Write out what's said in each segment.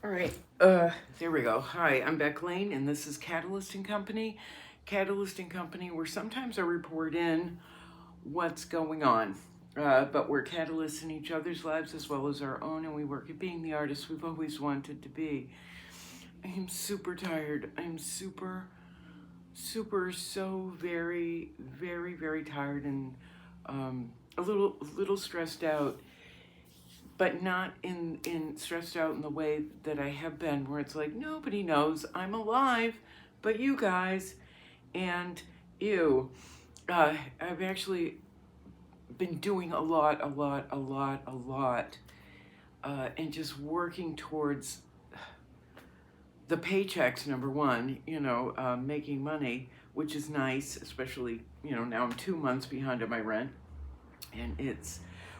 All right, there we go. Hi, I'm Beck Lane, and this is Catalyst and Company. Catalyst and Company, where sometimes I report in what's going on, but we're catalysts in each other's lives as well as our own, and we work at being the artists we've always wanted to be. I am super tired. I'm super, so very tired, and a little stressed out, but not in stressed out in the way that I have been, where it's like nobody knows I'm alive but you guys. And ew, I've actually been doing a lot, and just working towards the paychecks, number one, making money, which is nice, especially, now I'm 2 months behind on my rent, and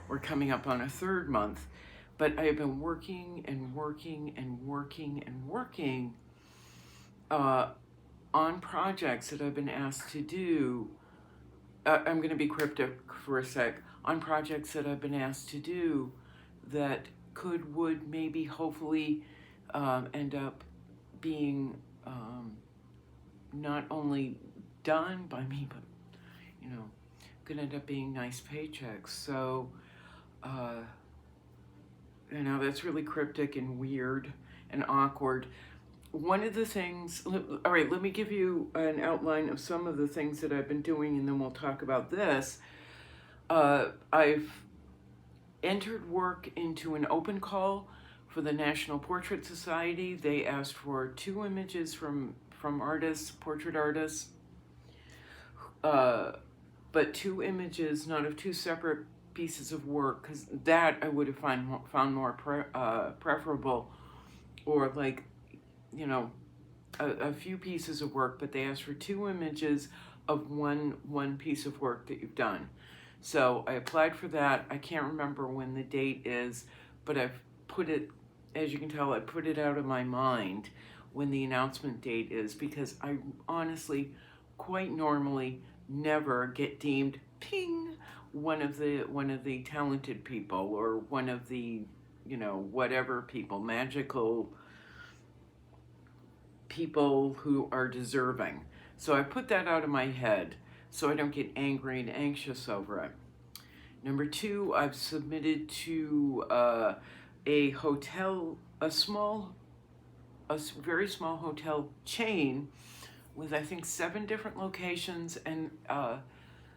we're coming up on a third month. But I've been working on projects that I've been asked to do. I'm going to be cryptic for a sec. On projects that I've been asked to do that would maybe hopefully end up being not only done by me, but going to end up being nice paychecks. So that's really cryptic and weird and awkward. One of the things, all right, let me give you an outline of some of the things that I've been doing, and then we'll talk about this. I've entered work into an open call for the National Portrait Society. They asked for 2 images from artists, portrait artists, but 2 images, not of 2 separate pieces of work, because that I would have found more preferable, or like, a few pieces of work, but they asked for 2 images of one piece of work that you've done. So I applied for that. I can't remember when the date is, but I've put it, as you can tell, I put it out of my mind when the announcement date is, because I honestly, quite normally, never get deemed ping one of the talented people, or one of the whatever people, magical people who are deserving. So I put that out of my head so I don't get angry and anxious over it. Number 2, I've submitted to a hotel, a very small hotel chain with, I think, 7 different locations, and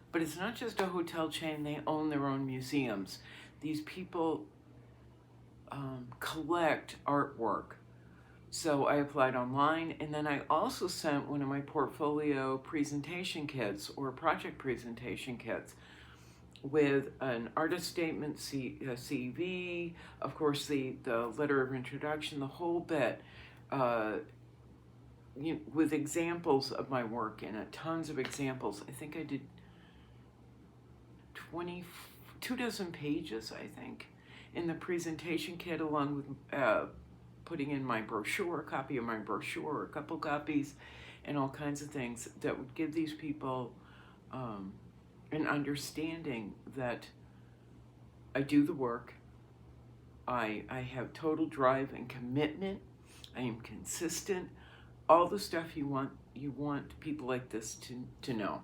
but it's not just a hotel chain, they own their own museums. These people collect artwork. So I applied online, and then I also sent one of my portfolio presentation kits, or project presentation kits, with an artist statement, CV, of course the letter of introduction, the whole bit, with examples of my work in it, tons of examples. I think I did 24 pages, I think, in the presentation kit, along with putting in my brochure, a copy of my brochure, a couple copies, and all kinds of things that would give these people an understanding that I do the work, I have total drive and commitment, I am consistent, all the stuff you want people like this to know.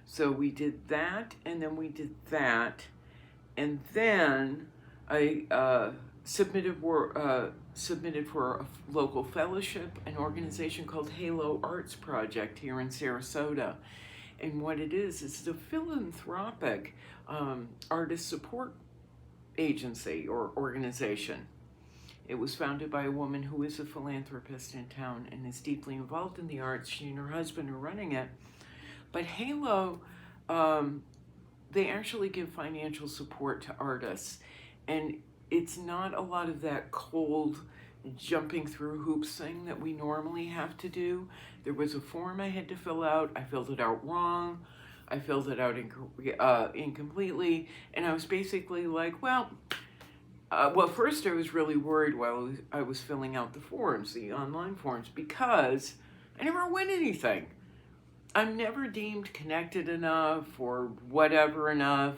So we did that, and then we did that, and then I submitted for a local fellowship, an organization called Halo Arts Project here in Sarasota. And what it is a philanthropic artist support agency or organization. It was founded by a woman who is a philanthropist in town and is deeply involved in the arts. She and her husband are running it. But Halo, they actually give financial support to artists, and it's not a lot of that cold jumping through hoops thing that we normally have to do. There was a form I had to fill out. I filled it out wrong. I filled it out incompletely, and I was basically like, well, first I was really worried while I was filling out the forms, the online forms, because I never win anything. I'm never deemed connected enough or whatever enough,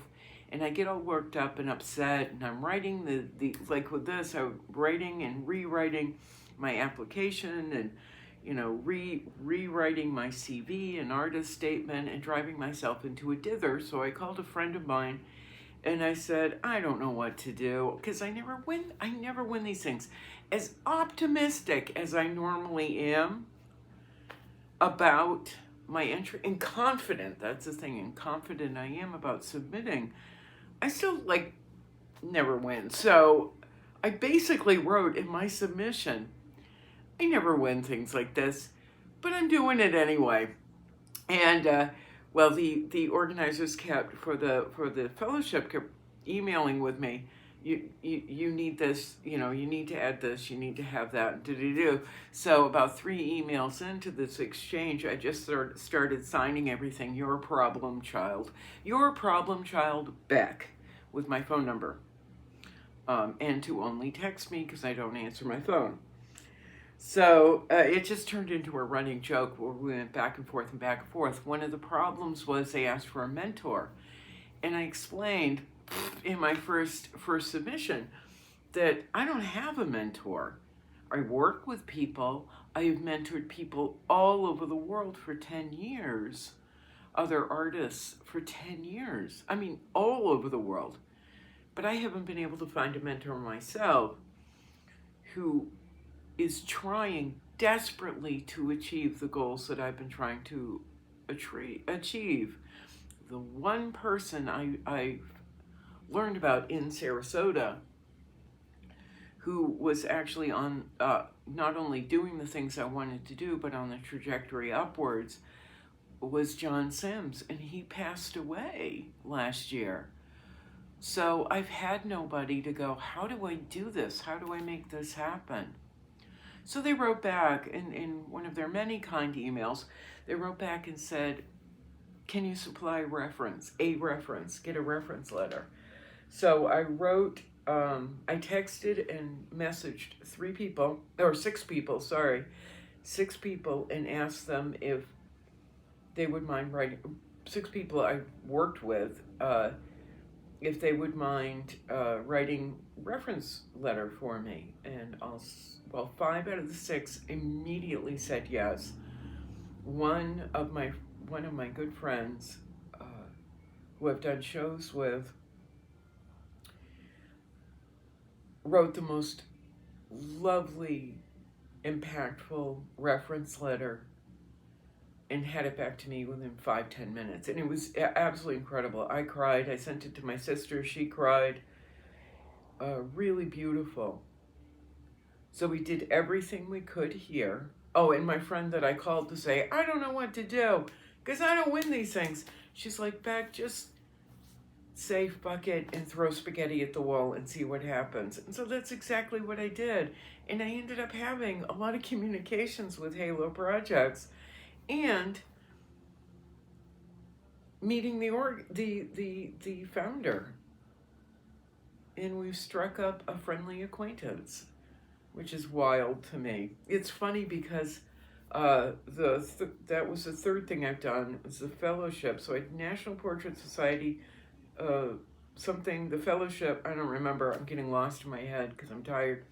And I get all worked up and upset, and I'm writing like with this, I'm writing and rewriting my application, and rewriting my CV and artist statement, and driving myself into a dither. So I called a friend of mine and I said, I don't know what to do, because I never win these things. As optimistic as I normally am about my entry, and confident, that's the thing, and confident I am about submitting, I still never win. So I basically wrote in my submission, I never win things like this, but I'm doing it anyway. And well, the organizers for the fellowship kept emailing with me. You need this, you need to add this, you need to have that, So about 3 emails into this exchange, I just started signing everything. You're a problem child. You're a problem child, Beck, with my phone number. And to only text me because I don't answer my phone. So it just turned into a running joke where we went back and forth and back and forth. One of the problems was they asked for a mentor. And I explained in my first submission that I don't have a mentor. I work with people. I've mentored people all over the world for 10 years. Other artists for 10 years. I mean, all over the world. But I haven't been able to find a mentor myself who is trying desperately to achieve the goals that I've been trying to achieve. The one person I learned about in Sarasota who was actually on not only doing the things I wanted to do, but on the trajectory upwards, was John Sims, and he passed away last year. So I've had nobody to go, how do I do this? How do I make this happen? So they wrote back in one of their many kind emails, they wrote back and said, can you supply a reference, get a reference letter? So I wrote, I texted and messaged 6 people, and asked them if they would mind writing, 6 people I worked with, if they would mind writing reference letter for me. And 5 out of the 6 immediately said yes. One of my good friends who I've done shows with wrote the most lovely, impactful reference letter and had it back to me within 5-10 minutes. And it was absolutely incredible. I cried. I sent it to my sister. She cried. Really beautiful. So we did everything we could here. Oh, and my friend that I called to say, I don't know what to do because I don't win these things. She's like, Beck, just say fuck it and throw spaghetti at the wall and see what happens. And so that's exactly what I did. And I ended up having a lot of communications with Halo Projects and meeting the founder. And we've struck up a friendly acquaintance, which is wild to me. It's funny because that was the third thing I've done, was the fellowship. So I had National Portrait Society, the fellowship, I don't remember, I'm getting lost in my head because I'm tired.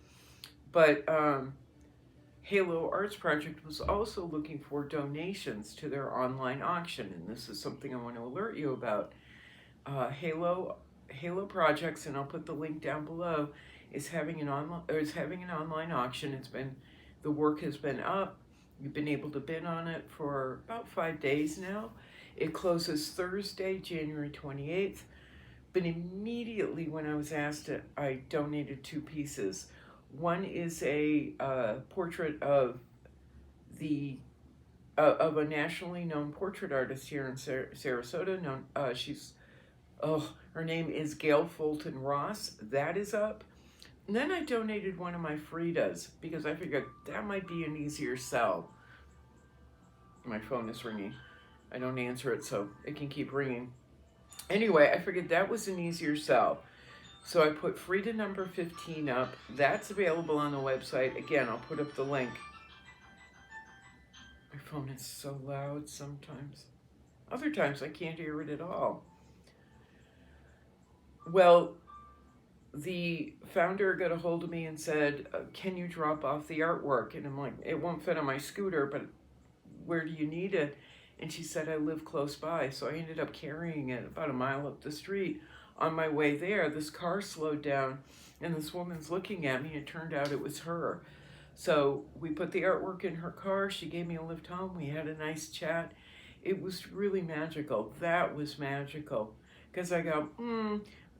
But Halo Arts Project was also looking for donations to their online auction, and this is something I want to alert you about. Halo Projects, and I'll put the link down below, is having an online auction. The work has been up. You've been able to bid on it for about 5 days now. It closes Thursday, January 28th. But immediately when I was asked it, I donated 2 pieces. One is a portrait of a nationally known portrait artist here in Sarasota. Her name is Gail Fulton Ross. That is up. And then I donated one of my Fridas because I figured that might be an easier sell. My phone is ringing. I don't answer it, so it can keep ringing. Anyway, I figured that was an easier sell. So I put Frida number 15 up. That's available on the website. Again, I'll put up the link. My phone is so loud sometimes. Other times I can't hear it at all. Well, the founder got a hold of me and said, can you drop off the artwork? And I'm like, it won't fit on my scooter, but where do you need it? And she said, I live close by. So I ended up carrying it about a mile up the street. On my way there, this car slowed down and this woman's looking at me. It turned out it was her. So we put the artwork in her car. She gave me a lift home. We had a nice chat. It was really magical. That was magical. Because I go,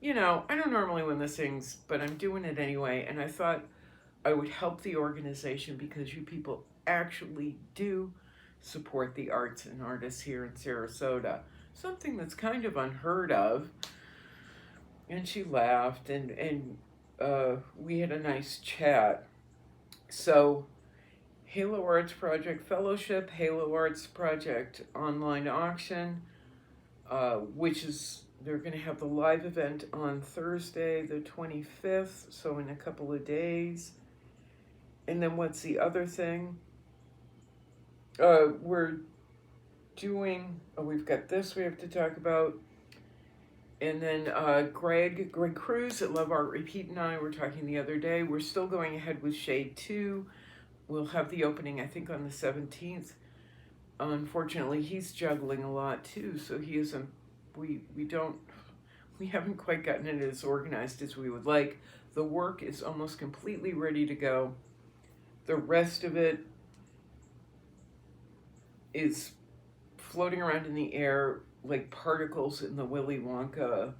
you know, I don't normally win the things, but I'm doing it anyway. And I thought I would help the organization because you people actually do support the arts and artists here in Sarasota. Something that's kind of unheard of. And she laughed, and we had a nice chat. So, Halo Arts Project Fellowship, Halo Arts Project online auction, which is, they're going to have the live event on Thursday the 25th, so in a couple of days. And then what's the other thing? We're doing, we've got this we have to talk about. And then Greg Cruz at Love Art Repeat and I were talking the other day. We're still going ahead with Shade 2. We'll have the opening, I think, on the 17th. Unfortunately, he's juggling a lot too, so he isn't, we haven't quite gotten it as organized as we would like. The work is almost completely ready to go. The rest of it is floating around in the air like particles in the Willy Wonka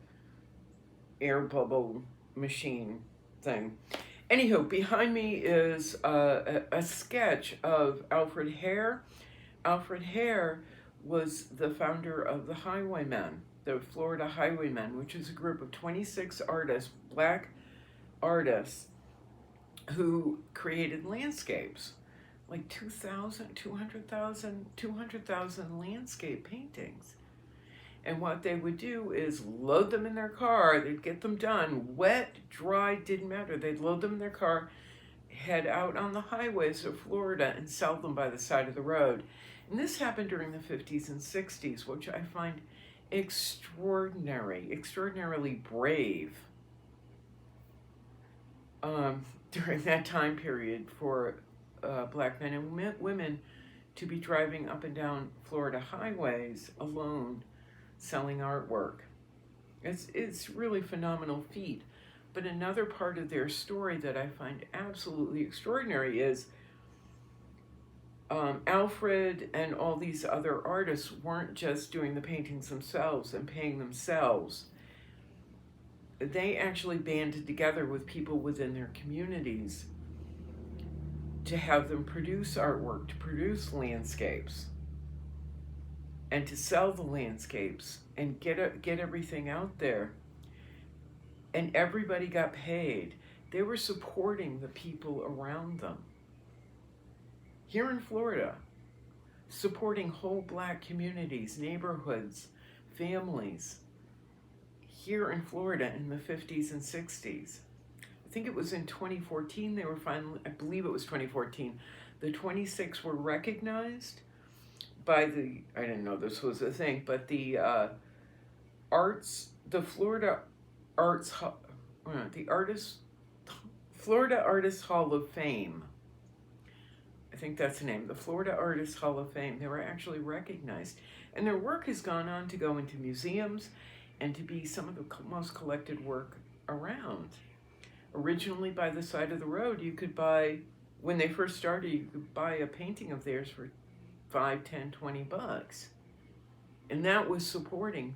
air bubble machine thing. Anywho, behind me is a sketch of Alfred Hare. Alfred Hare was the founder of the Highwaymen, the Florida Highwaymen, which is a group of 26 artists, black artists, who created landscapes, like 200,000 landscape paintings. And what they would do is load them in their car. They'd get them done. Wet, dry, didn't matter. They'd load them in their car, head out on the highways of Florida and sell them by the side of the road. And this happened during the 50s and 60s, which I find extraordinarily brave during that time period for black men and women to be driving up and down Florida highways alone, selling artwork. It's really phenomenal feat. But another part of their story that I find absolutely extraordinary is Alfred and all these other artists weren't just doing the paintings themselves and paying themselves. They actually banded together with people within their communities to have them produce artwork, to produce landscapes, and to sell the landscapes and get everything out there. And everybody got paid. They were supporting the people around them. Here in Florida, supporting whole black communities, neighborhoods, families. Here in Florida in the 50s and 60s. I think it was in 2014 they were finally, I believe it was 2014, the 26 were recognized by the, I didn't know this was a thing, but the Florida Artists Hall of Fame. I think that's the name, the Florida Artists Hall of Fame. They were actually recognized. And their work has gone on to go into museums and to be some of the most collected work around. Originally, by the side of the road, you could buy, when they first started, you could buy a painting of theirs for $5, $10, $20. And that was supporting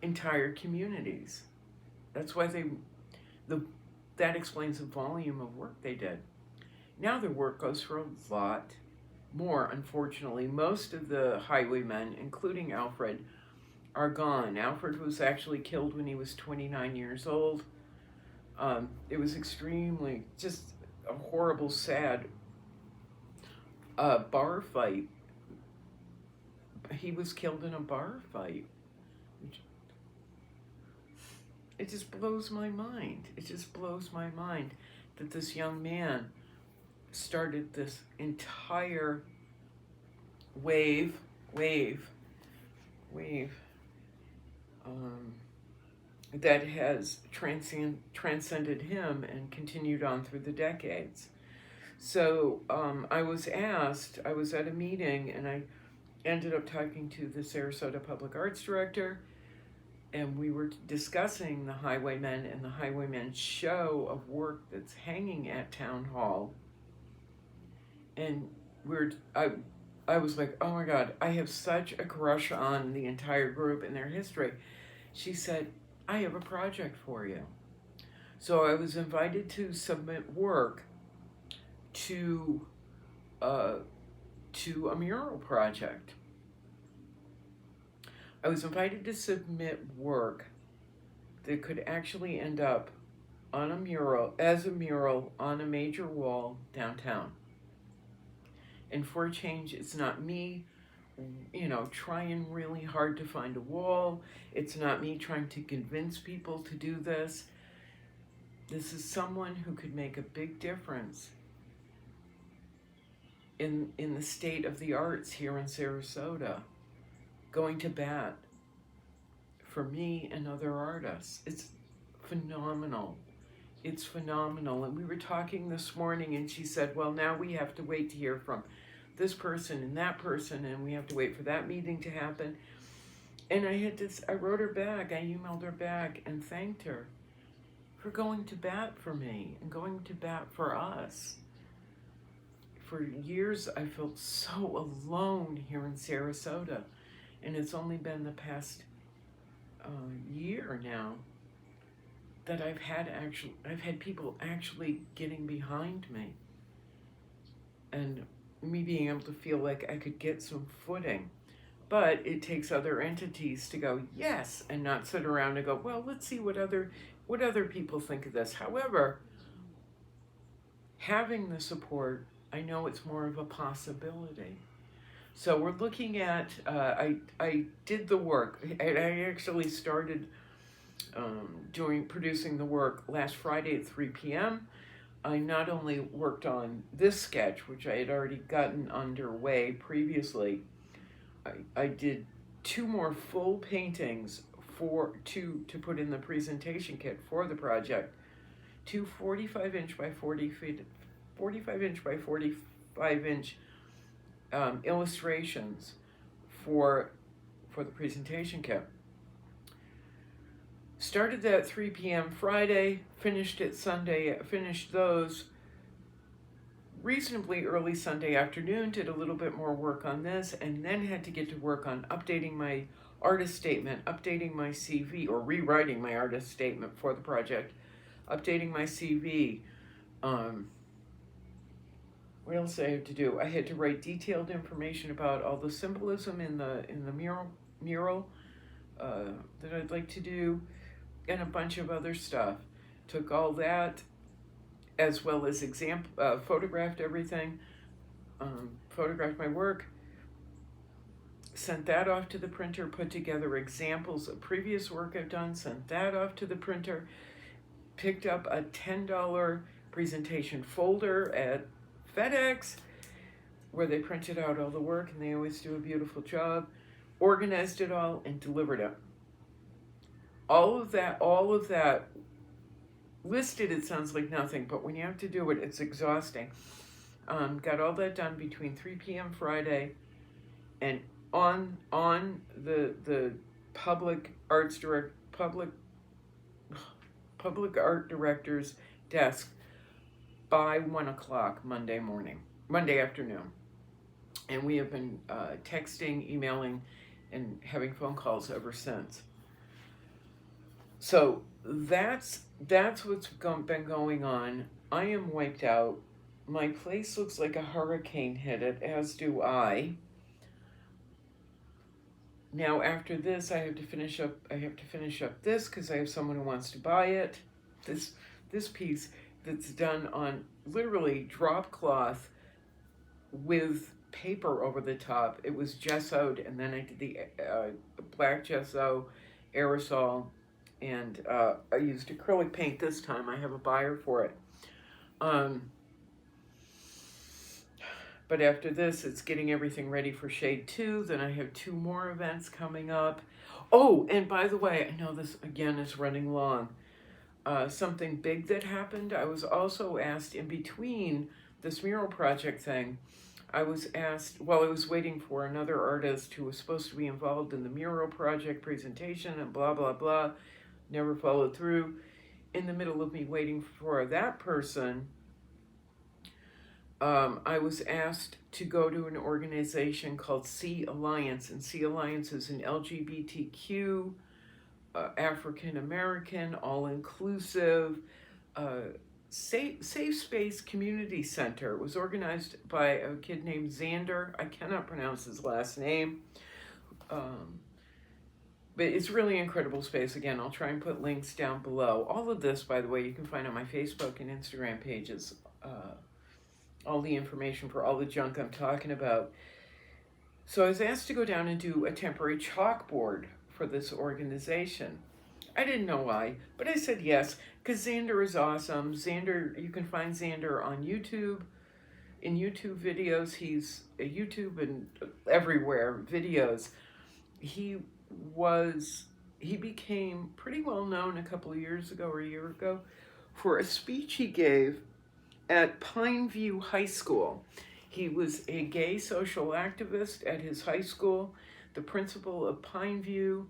entire communities. That's why that explains the volume of work they did. Now their work goes for a lot more, unfortunately. Most of the highwaymen, including Alfred, are gone. Alfred was actually killed when he was 29 years old. It was extremely, just a horrible, sad bar fight. He was killed in a bar fight. It just blows my mind. It just blows my mind that this young man started this entire wave that has transcended him and continued on through the decades. So I was at a meeting, and I ended up talking to the Sarasota Public Arts Director, and we were discussing the Highwaymen and the Highwaymen show of work that's hanging at Town Hall. And I was like, oh my God, I have such a crush on the entire group and their history. She said, I have a project for you. So I was invited to submit work to a mural project. I was invited to submit work that could actually end up on a mural, as a mural on a major wall downtown. And for a change, it's not me, trying really hard to find a wall. It's not me trying to convince people to do this. This is someone who could make a big difference in the state of the arts here in Sarasota, going to bat for me and other artists. It's phenomenal. It's phenomenal. And we were talking this morning, and she said, well, now we have to wait to hear from this person and that person, and we have to wait for that meeting to happen. And I wrote her back, I emailed her back and thanked her for going to bat for me and going to bat for us. For years, I felt so alone here in Sarasota, and it's only been the past year now that I've had people actually getting behind me, and me being able to feel like I could get some footing. But it takes other entities to go, yes, and not sit around and go, well, let's see what other people think of this. However, having the support, I know it's more of a possibility. So we're looking at, I did the work. I actually started producing the work last Friday at 3 p.m. I not only worked on this sketch, which I had already gotten underway previously, I did 2 more full paintings to put in the presentation kit for the project. 2 45-inch by 45-inch by 45-inch illustrations for the presentation kit. Started that 3 p.m. Friday, finished those reasonably early Sunday afternoon, did a little bit more work on this, and then had to get to work on updating my artist statement, updating my CV, or rewriting my artist statement for the project, updating my CV. What else did I have to do? I had to write detailed information about all the symbolism in the mural that I'd like to do, and a bunch of other stuff. Took all that, as well as photographed everything, photographed my work, sent that off to the printer, put together examples of previous work I've done, sent that off to the printer, picked up a $10 presentation folder at FedEx, where they printed out all the work, and they always do a beautiful job, organized it all, and delivered it. All of that listed, it sounds like nothing, but when you have to do it, it's exhausting. Got all that done between 3 p.m. Friday, and on the public art director's desk by 1 o'clock Monday afternoon. And we have been texting, emailing, and having phone calls ever since. So that's what's been going on. I am wiped out. My place looks like a hurricane hit it, as do I. Now after this, I have to finish up this because I have someone who wants to buy it. This piece that's done on literally drop cloth with paper over the top. It was gessoed, and then I did the black gesso, aerosol, and I used acrylic paint this time. I have a buyer for it. But after this, it's getting everything ready for Shade 2. Then I have 2 more events coming up. Oh, and by the way, I know this again is running long. Something big that happened, I was also asked in between this mural project thing, I was asked, while I was waiting for another artist who was supposed to be involved in the mural project presentation and blah, blah, blah, never followed through. In the middle of me waiting for that person, I was asked to go to an organization called C Alliance, and C Alliance is an LGBTQ, African American, all-inclusive, safe space community center. It was organized by a kid named Zander. I cannot pronounce his last name. But it's really incredible space. Again, I'll try and put links down below. All of this, by the way, you can find on my Facebook and Instagram pages. All the information for all the junk I'm talking about. So I was asked to go down and do a temporary chalkboard for this organization. I didn't know why, but I said yes, because Zander is awesome. Zander, you can find Zander on YouTube, in YouTube videos. He's a YouTube and everywhere videos. He became pretty well known a couple of years ago or a year ago for a speech he gave at Pineview High School. He was a gay social activist at his high school, the principal of Pineview,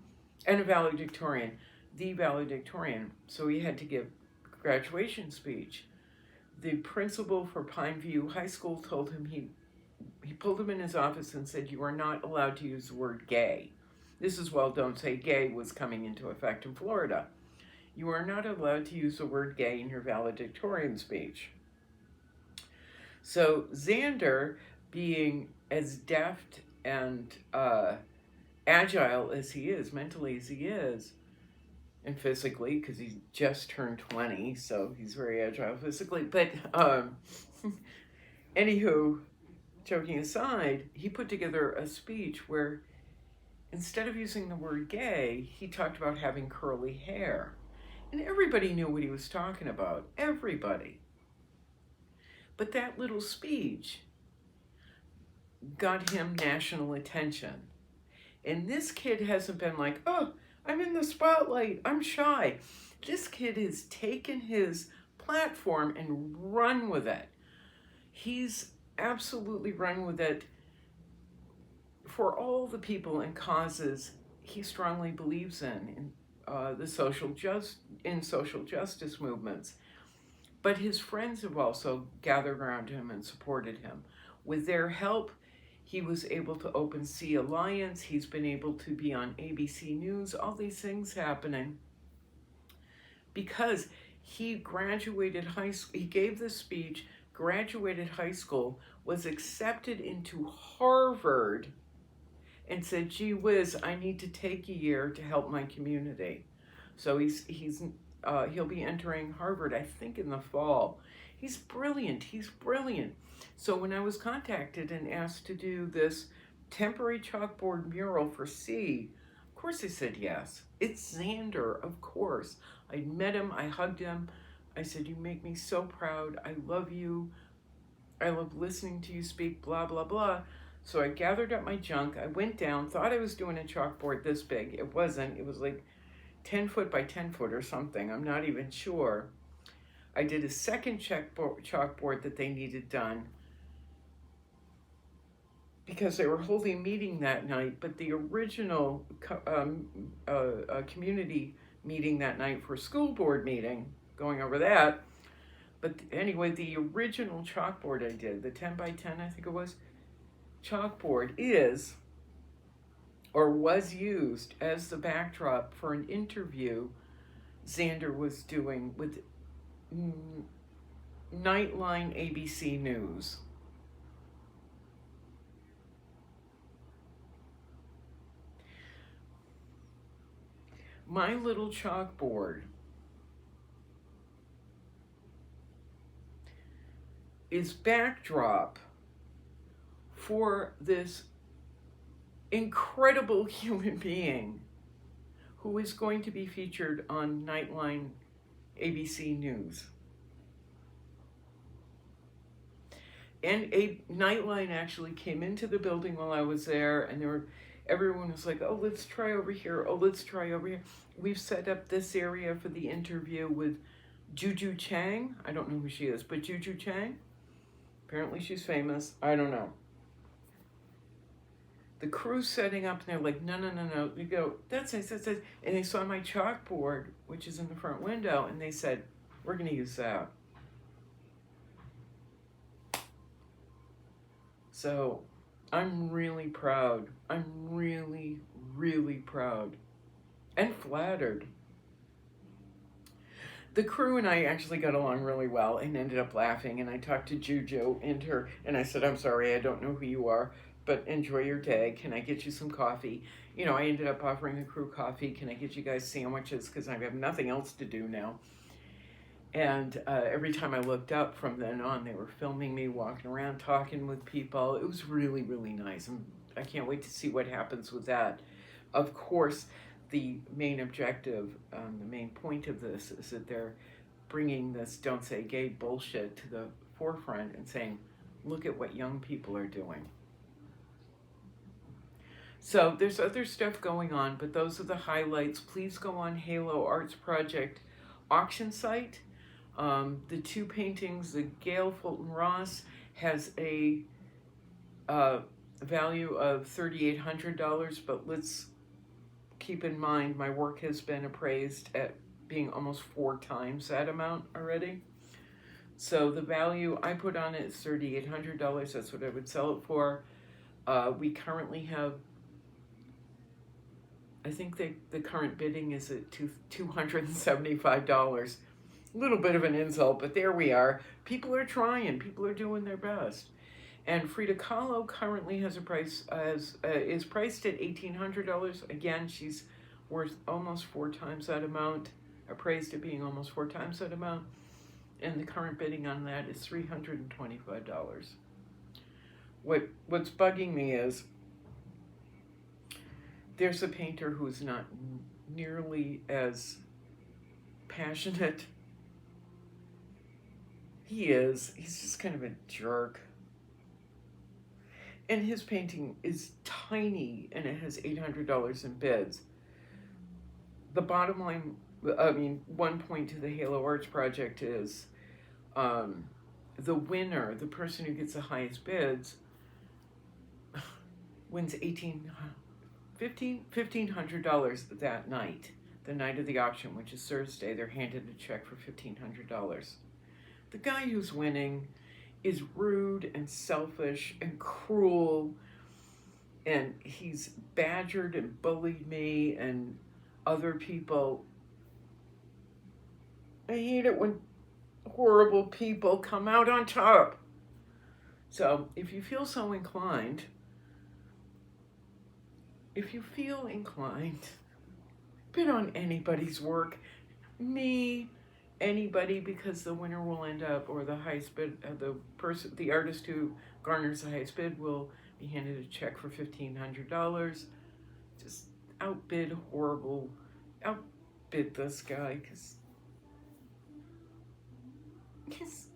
and a valedictorian, the valedictorian. So he had to give a graduation speech. The principal for Pineview High School told him, he pulled him in his office and said, "You are not allowed to use the word gay." This is while Don't Say Gay was coming into effect in Florida. You are not allowed to use the word gay in your valedictorian speech. So Zander, being as deft and agile as he is, mentally as he is, and physically, because he just turned 20, so he's very agile physically. But anywho, joking aside, he put together a speech where instead of using the word gay, he talked about having curly hair. And everybody knew what he was talking about. Everybody. But that little speech got him national attention. And this kid hasn't been like, "Oh, I'm in the spotlight, I'm shy." This kid has taken his platform and run with it. He's absolutely run with it for all the people and causes he strongly believes in social justice movements. But his friends have also gathered around him and supported him. With their help, he was able to open C Alliance. He's been able to be on ABC News, all these things happening. Because he graduated high school, he gave this speech, graduated high school, was accepted into Harvard, and said, "Gee whiz, I need to take a year to help my community." So he'll be entering Harvard, I think, in the fall. He's brilliant. So when I was contacted and asked to do this temporary chalkboard mural for C, of course I said yes. It's Zander, of course. I met him, I hugged him. I said, "You make me so proud. I love you. I love listening to you speak, blah, blah, blah." So I gathered up my junk. I went down, thought I was doing a chalkboard this big. It wasn't. It was like 10 foot by 10 foot or something. I'm not even sure. I did a second chalkboard that they needed done because they were holding a meeting that night, but the original community meeting that night for school board meeting, going over that. But anyway, the original chalkboard I did, the 10 by 10, I think it was, chalkboard is, or was used as the backdrop for an interview Zander was doing with Nightline ABC News. My little chalkboard is backdrop for this incredible human being who is going to be featured on Nightline ABC News. And a Nightline actually came into the building while I was there, and everyone was like, oh, let's try over here. Oh, let's try over here. We've set up this area for the interview with Juju Chang. I don't know who she is, but Juju Chang. Apparently she's famous. I don't know. The crew's setting up, and they're like, no. We go, that's nice. And they saw my chalkboard, which is in the front window, and they said, we're going to use that. So I'm really proud. I'm really, really proud and flattered. The crew and I actually got along really well and ended up laughing. And I talked to Juju and I said, I'm sorry, I don't know who you are, but enjoy your day. Can I get you some coffee? You know, I ended up offering the crew coffee. Can I get you guys sandwiches? Because I have nothing else to do now. And every time I looked up from then on, they were filming me walking around, talking with people. It was really, really nice. And I can't wait to see what happens with that. Of course, the main objective, the main point of this is that they're bringing this don't say gay bullshit to the forefront and saying, look at what young people are doing. So there's other stuff going on, but those are the highlights. Please go on Halo Arts Project auction site. The two paintings, the Gail Fulton Ross has a value of $3,800, but let's keep in mind my work has been appraised at being almost 4 times that amount already. So the value I put on it is $3,800. That's what I would sell it for. We currently have, I think the current bidding is at $275. A little bit of an insult, but there we are. People are trying. People are doing their best. And Frida Kahlo currently has a price is priced at $1,800. Again, she's worth almost 4 times that amount, appraised at being almost 4 times that amount. And the current bidding on that is $325. What's bugging me is there's a painter who's not nearly as passionate. He's just kind of a jerk. And his painting is tiny, and it has $800 in bids. The bottom line, one point to the Halo Arts Project is the winner, the person who gets the highest bids, wins $1,500 that night, the night of the auction, which is Thursday. They're handed a check for $1,500. The guy who's winning is rude and selfish and cruel, and he's badgered and bullied me and other people. I hate it when horrible people come out on top. So if you feel so inclined, bid on anybody's work, anybody, because the winner will end up, or the highest bid, the artist who garners the highest bid will be handed a check for $1,500. Just outbid this guy, because he's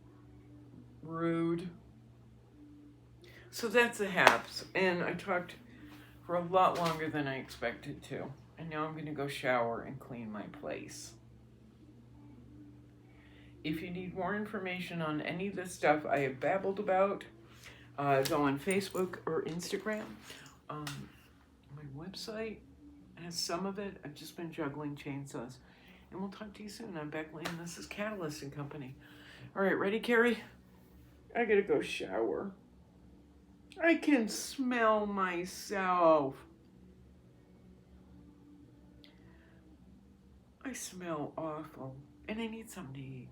rude. So that's the haps, and I talked for a lot longer than I expected to, and now I'm going to go shower and clean my place. If you need more information on any of the stuff I have babbled about, go on Facebook or Instagram. My website has some of it. I've just been juggling chainsaws. And we'll talk to you soon. I'm Beck Lane. This is Catalyst and Company. All right, ready, Carrie? I gotta go shower. I can smell myself. I smell awful. And I need something to eat.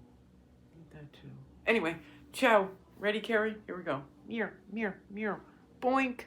That too. Anyway, ciao. Ready, Carrie? Here we go. Mirror, mirror, mirror. Boink.